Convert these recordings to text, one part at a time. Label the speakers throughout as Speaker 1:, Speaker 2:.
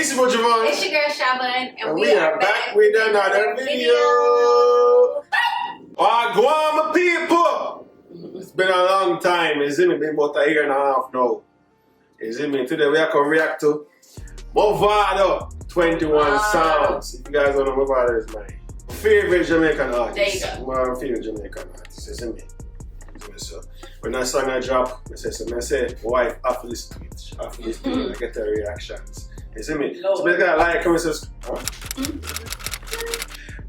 Speaker 1: It's your boy SyVon.
Speaker 2: It's your girl SyVon, and
Speaker 1: we are back with another video. Go on, my people. It's been a long time. It's been about a year and a half now. Today we are going to react to Mavado 21 Sounds. If you guys don't know, Mavado is my favorite Jamaican artist.
Speaker 2: There you go.
Speaker 1: My favorite Jamaican artist, isn't it? So when that song I drop, I say, wife, after this tweet, I get the reactions. You see me? So we gotta like, comment, subscribe.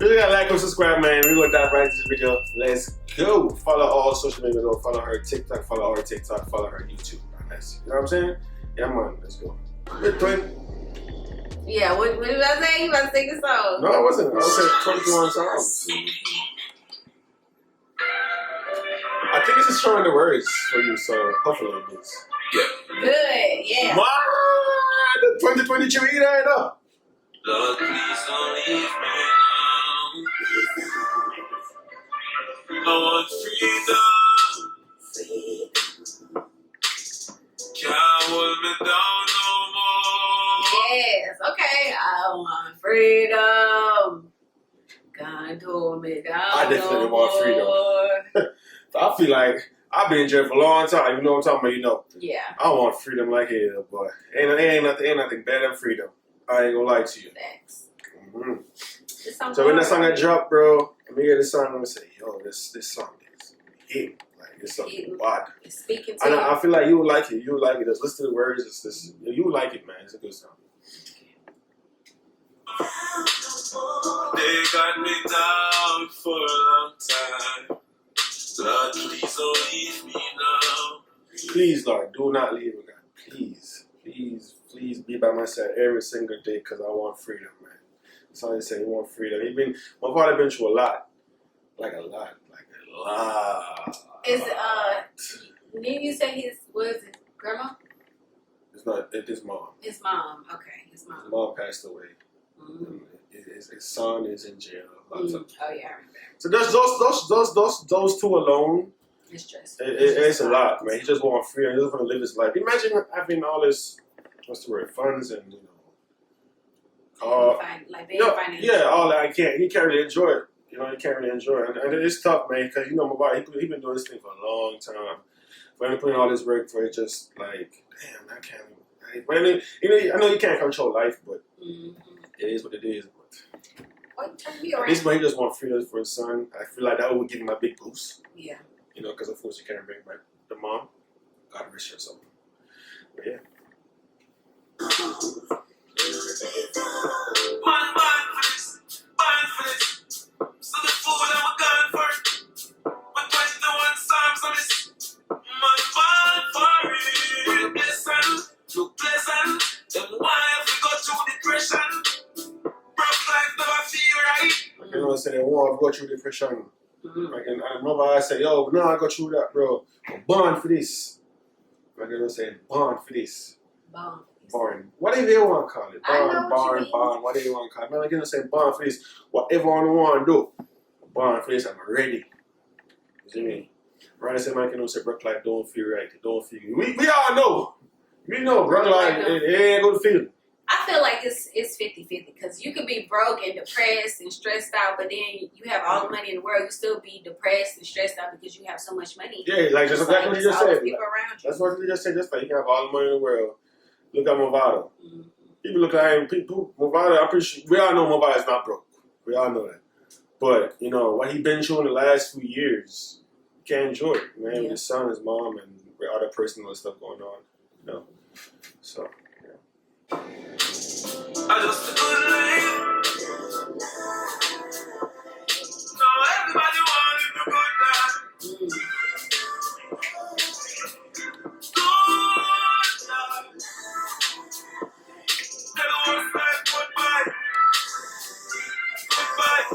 Speaker 1: We gotta like and subscribe, man. We gonna dive right into the video. Let's go. Follow all social media. Follow her TikTok, follow our TikTok, follow her YouTube. Nice. You know what I'm saying? Yeah, man. Let's go.
Speaker 2: Yeah, what did I say? You about to sing the song?
Speaker 1: No, I wasn't. I said 21 songs. I think this is showing the words for you, so hopefully it is.
Speaker 2: Good, yeah.
Speaker 1: Man, the 2023 right now.
Speaker 3: Lord, please don't leave me now. I want freedom. Can't hold me down no more.
Speaker 2: Yes, okay. I want freedom. Can't hold me down.
Speaker 1: I definitely want freedom. I feel like I've been in jail for a long time. You know what I'm talking about? You know.
Speaker 2: Yeah.
Speaker 1: I want freedom like hell, boy. Ain't nothing better than freedom. I ain't gonna lie to you.
Speaker 2: Thanks.
Speaker 1: So when that song I drop, bro, let me hear the song. I'm gonna say, yo, this song is hit. Like this song is bad.
Speaker 2: It's speaking to
Speaker 1: And
Speaker 2: you.
Speaker 1: I feel like you would like it. You would like it. Just listen to the words. You would like it, man. It's a good song.
Speaker 3: They got me down for a long time. Lord, please don't leave me now.
Speaker 1: Please, Lord, do not leave me, God. Please be by my side every single day because I want freedom, man. That's all I say. You want freedom. My father been through a lot. Like a lot.
Speaker 2: Is didn't you say his grandma?
Speaker 1: It's not. It's his mom.
Speaker 2: His mom. Okay, his mom.
Speaker 1: His mom passed away. His son is in jail.
Speaker 2: Oh yeah, I remember.
Speaker 1: So those two alone.
Speaker 2: It's just.
Speaker 1: It's a lot, man. He just wants freedom. He just want to live his life. Imagine having all this, what's the word, funds and all that. He can't really enjoy it. You know, he can't really enjoy it, and it's tough, man. Because you know, Mavado, he been doing this thing for a long time. For him putting all this work for it, just like, damn, I can't. But I know you can't control life, but it is what it is. At this point, he just wants freedom for his son. I feel like that would give him a big boost.
Speaker 2: Yeah.
Speaker 1: You know, because of course you can't bring back the mom. God rest her soul. But yeah.
Speaker 3: Man, so the fool I'm gone for it. But 21 Psalms on this. Man, for it. Pleasant, look pleasant. Then why have we got through depression? Broke life never feel right.
Speaker 1: You know what I'm saying? I've got through depression. Like, and I remember I said, yo, no, I got through that, bro. I'm born for this. Like, you know what I'm saying? Born for this. Born. Whatever you want to call it. Born. Whatever you want to call it. Man, like, you know what I'm saying? Born for this. Whatever I want to do. Born for this. I'm ready. You see me? Right, I said, man, you know, say, broke life don't feel right. It don't feel good. We all know. We know, broke life, it ain't good feeling.
Speaker 2: I feel like it's 50-50 because you could be broke and depressed and stressed out, but then you have all the money in the world, you still be depressed and stressed out because you have so much money.
Speaker 1: Yeah, like just exactly what you just said.
Speaker 2: People around you.
Speaker 1: That's what you just said. Just like you can have all the money in the world. Look at Mavado. People look at him. Mavado. I'm pretty sure we all know Mavado is not broke. We all know that. But you know what he been through in the last few years, you can't enjoy it, man. With his son, his mom, and with other personal stuff going on. You know, so.
Speaker 3: I just a good life. No, everybody want to do good life. Good life. Never was like goodbye. Goodbye.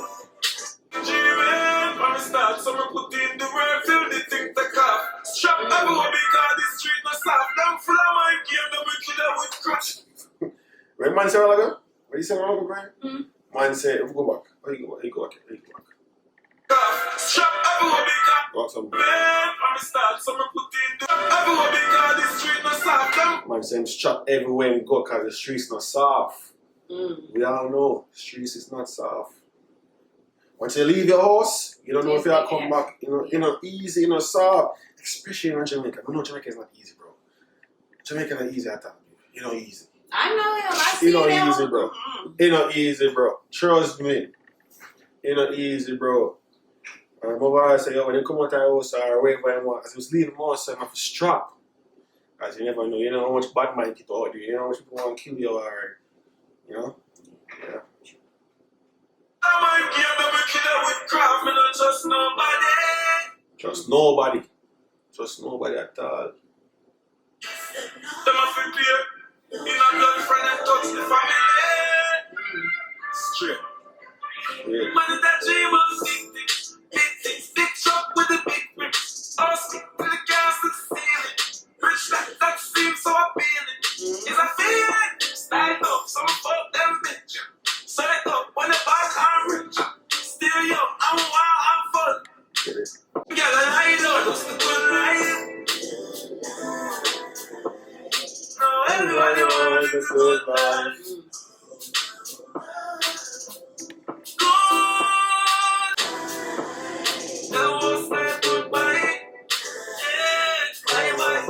Speaker 3: Dreaming from the start, someone put in the work till they think the car. Strap everyone because the street no soft. Them full of my game, them we kill them with crutch.
Speaker 1: When man say all ago? What you say all ago, Brian? Man say, go back. Where you go back?
Speaker 3: Strap everyone because
Speaker 1: Go back some.
Speaker 3: man from the start, someone put in the everyone because the street no soft. Them
Speaker 1: Man saying strap everywhere and go because the streets not soft. We all know streets is not soft. Once you leave your house, you don't know if you'll come back. You know, easy, soft. Especially in Jamaica. I know Jamaica is not easy, bro. Jamaica not easy at all. You know, easy.
Speaker 2: I know him. I see him.
Speaker 1: Easy, bro. It not easy, bro. Trust me. It not easy, bro. My mother say, yo, when you come out of the house or wherever you want, as you was leaving the house, I have to strap. As you never know. You know how much bad mind people out there. You know how much people want to kill you or, you know? Yeah.
Speaker 3: I might give them a killer with craft, me not trust nobody.
Speaker 1: Trust nobody. Trust nobody at all.
Speaker 3: Them a fi clear. In a blood friend and touch the family. Straight.
Speaker 1: Yeah.
Speaker 3: Man in that dream of big things, big truck with a big rim. All stick to the gas to the ceiling. Rich that seems so appealing. Is a feeling. Style up, some fuck them bitch. Set it up when the bad I'm rich. Still young, I'm wild, I'm fun. Get a light up, just a good life. No, everybody wants a good life. Good. That was my goodbye. Yeah, bye-bye.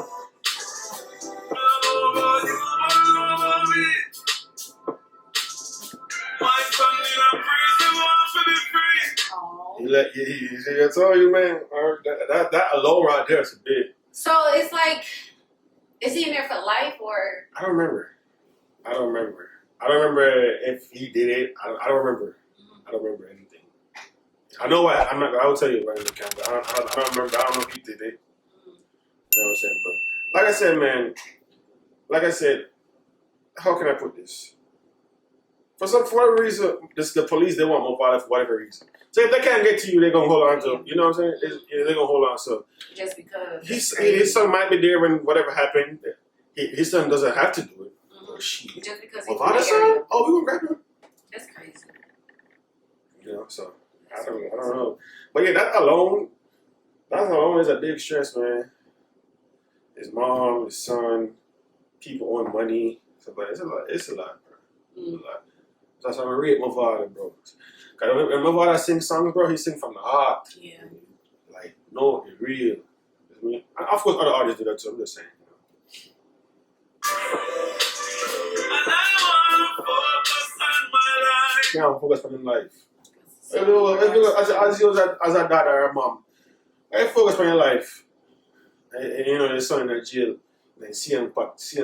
Speaker 3: My family not prison, want to be free.
Speaker 1: I told you, man. That alone right there is a bit.
Speaker 2: So it's like, is he in there for life or?
Speaker 1: I don't remember. I don't remember if he did it. I don't remember. I don't remember anything. I know what I'm not. I will tell you right in the camera. I don't remember. I don't know if he did it. You know what I'm saying? But like I said, man. Like I said, how can I put this? For whatever reason, the police, they want Mavado for whatever reason. So if they can't get to you, they're going to hold on to, you know what I'm saying? They're going to hold on. So
Speaker 2: just because
Speaker 1: his son might be there when whatever happened. His son doesn't have to do it. Oh, shit.
Speaker 2: Just because he's
Speaker 1: Mavado son? Oh, we going to grab him?
Speaker 2: That's crazy.
Speaker 1: You know, so I don't know. But yeah, that alone is a big stress, man. His mom, his son, people on money. So, but it's a lot, bro. It's a lot. That's why I rate Mavado, bro. Cause when Mavado sing songs, bro, he sing from the heart.
Speaker 2: Yeah.
Speaker 1: Like, no, it's real. I mean, of course, other artists do that too. I'm just saying.
Speaker 3: And I want to focus on my life.
Speaker 1: Yeah, I'm focused on your life. As you as a dad or a mom, I focus on your life. And you know, your son in the jail, and see him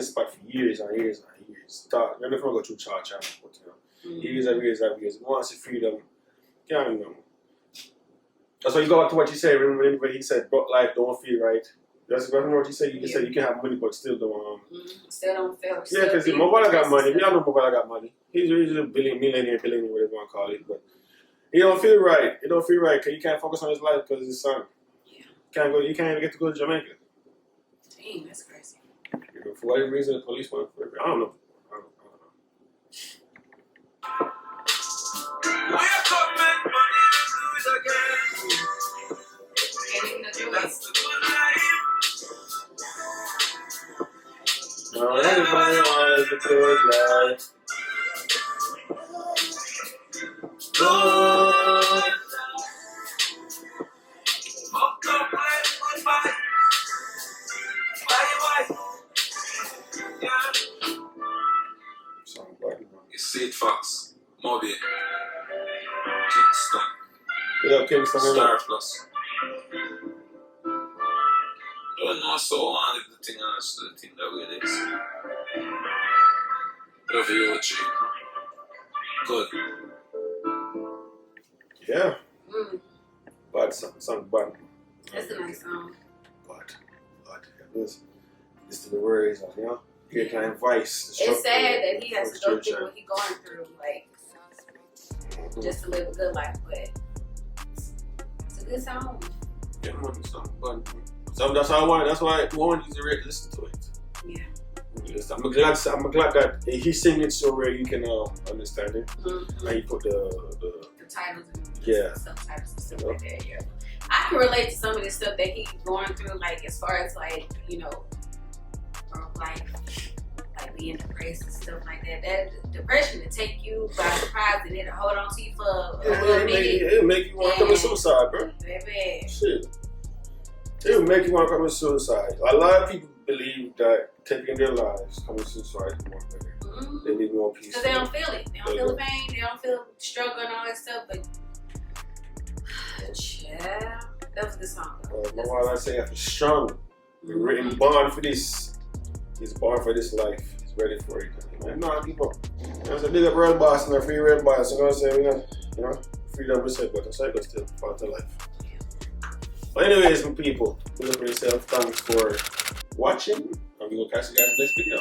Speaker 1: spot for years and years and years. You're never going to go through charge, but you know. Years and years and years. Once you freedom, can't know. That's why you go back to what you said when he said, broke life don't feel right. That's what you said. You said you can have money but still don't.
Speaker 2: Still don't feel.
Speaker 1: Yeah, because Mavado got money. We all know Mavado got money. He's a millionaire, whatever you want to call it. But he don't feel right. It don't feel right because you can't focus on his life because his son.
Speaker 2: Yeah.
Speaker 1: You can't even get to go to Jamaica.
Speaker 2: Dang, that's crazy.
Speaker 1: You know, for whatever reason, the police want. I don't know.
Speaker 3: Wake up, make money, do it again.
Speaker 2: Can't even do
Speaker 3: That's
Speaker 2: it.
Speaker 3: the good life.
Speaker 1: No, everybody wants a good life.
Speaker 3: Good. Fuck up, life, goodbye. Bye-bye. Yeah.
Speaker 1: Somebody.
Speaker 3: You see it, Fox. Moby. Kingston.
Speaker 1: What up, Kingston?
Speaker 3: Star Plus. Don't know, so on if the thing is the thing that way it is. Love you, OG. Good.
Speaker 1: Yeah. Bad song, bad.
Speaker 2: That's a nice song.
Speaker 1: But listen to the words, you know? Here can advice.
Speaker 2: It's sad that he has to go through what he's going through, like, just to live a good life, but it's a good song.
Speaker 1: Yeah, man, song, but so that's how I want. That's why I want you to listen to it.
Speaker 2: Yeah.
Speaker 1: I'm glad that he's singing it so where you can understand it. And he put the
Speaker 2: Titles and subtitles and stuff like that. Yeah. I can relate to some of the stuff that he's going through, like as far as like, you know, like like being depressed and stuff like that. That depression will take you by surprise and it'll hold on to you for a minute.
Speaker 1: It'll make you want to commit suicide, bro.
Speaker 2: Baby.
Speaker 1: Shit. It'll make you want to commit suicide. A lot of people believe that taking their lives, committing suicide is more better. They need more peace.
Speaker 2: Because they don't feel it. They don't feel the pain. They don't feel the struggle and all that stuff. But, yeah, that was a good song.
Speaker 1: Mavado, I say, after strong. We're written born for this. He's born for this life. He's ready for it. Man, no, give up. There's a big up real boss and a free real boss. You know what I'm saying? You know, freedom is said, but the cycle still part of life. But anyways, my people, look for yourself. Thanks for watching. I'm going to catch you guys in the next video.